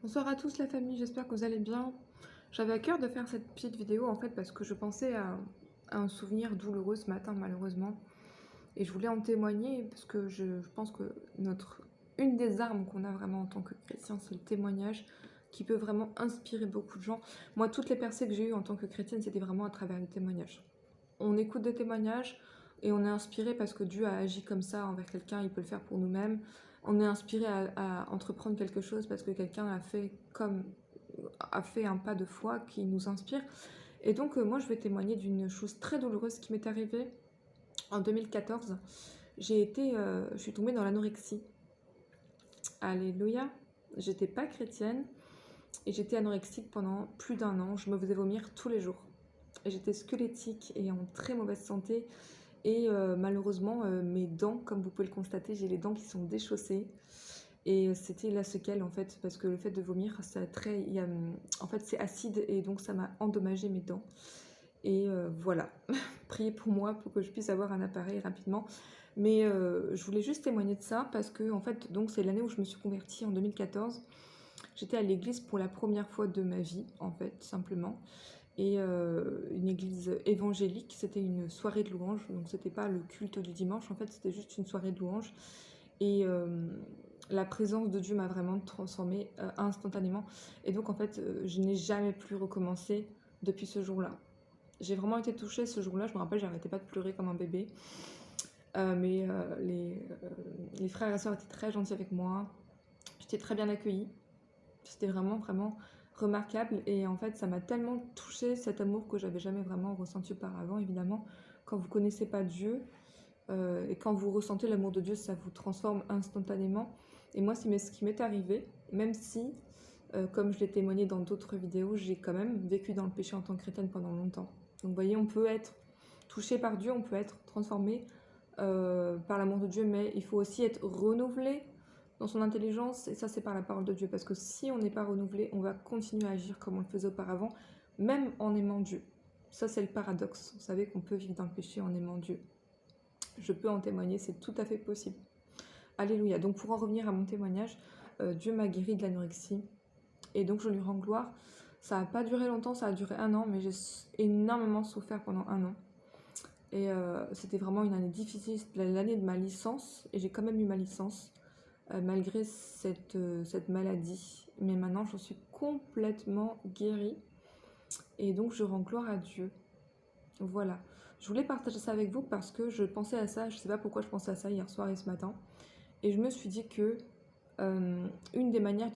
Bonsoir à tous la famille, j'espère que vous allez bien. J'avais à cœur de faire cette petite vidéo en fait parce que je pensais à un souvenir douloureux ce matin malheureusement. Et je voulais en témoigner parce que je pense que une des armes qu'on a vraiment en tant que chrétien, c'est le témoignage qui peut vraiment inspirer beaucoup de gens. Moi, toutes les percées que j'ai eues en tant que chrétienne, c'était vraiment à travers les témoignages. On écoute des témoignages et on est inspiré parce que Dieu a agi comme ça envers quelqu'un, il peut le faire pour nous-mêmes. On est inspiré à entreprendre quelque chose parce que quelqu'un a fait un pas de foi qui nous inspire. Et donc moi je vais témoigner d'une chose très douloureuse qui m'est arrivée en 2014. Je suis tombée dans l'anorexie. Alléluia. J'étais pas chrétienne et j'étais anorexique pendant plus d'un an. Je me faisais vomir tous les jours. J'étais squelettique et en très mauvaise santé. Et malheureusement, mes dents, comme vous pouvez le constater, j'ai les dents qui sont déchaussées. Et c'était la séquelle en fait, parce que le fait de vomir, en fait c'est acide et donc ça m'a endommagé mes dents. Et voilà, priez pour moi pour que je puisse avoir un appareil rapidement. Mais je voulais juste témoigner de ça parce que en fait, donc c'est l'année où je me suis convertie en 2014. J'étais à l'église pour la première fois de ma vie, en fait, simplement. Et une église évangélique, c'était une soirée de louange, donc c'était pas le culte du dimanche, en fait c'était juste une soirée de louange. Et la présence de Dieu m'a vraiment transformée instantanément. Et donc en fait, je n'ai jamais plus recommencé depuis ce jour-là. J'ai vraiment été touchée ce jour-là, je me rappelle, j'arrêtais pas de pleurer comme un bébé. Les frères et sœurs étaient très gentils avec moi, j'étais très bien accueillie. C'était vraiment, vraiment remarquable. Et en fait, ça m'a tellement touchée, cet amour que j'avais jamais vraiment ressenti auparavant, évidemment. Quand vous connaissez pas Dieu, et quand vous ressentez l'amour de Dieu, ça vous transforme instantanément. Et moi, c'est ce qui m'est arrivé, même si, comme je l'ai témoigné dans d'autres vidéos, j'ai quand même vécu dans le péché en tant que chrétienne pendant longtemps. Donc vous voyez, on peut être touché par Dieu, on peut être transformé par l'amour de Dieu, mais il faut aussi être renouvelé dans son intelligence, et ça c'est par la parole de Dieu, parce que si on n'est pas renouvelé, on va continuer à agir comme on le faisait auparavant, même en aimant Dieu. Ça c'est le paradoxe, vous savez qu'on peut vivre dans le péché en aimant Dieu. Je peux en témoigner, c'est tout à fait possible. Alléluia. Donc pour en revenir à mon témoignage, Dieu m'a guéri de l'anorexie, et donc je lui rends gloire. Ça n'a pas duré longtemps, ça a duré 1 an, mais j'ai énormément souffert pendant 1 an. Et c'était vraiment une année difficile, c'était l'année de ma licence, et j'ai quand même eu ma licence. Malgré cette maladie. Mais maintenant, je suis complètement guérie. Et donc, je rends gloire à Dieu. Voilà. Je voulais partager ça avec vous parce que je pensais à ça. Je ne sais pas pourquoi je pensais à ça hier soir et ce matin. Et je me suis dit que une des manières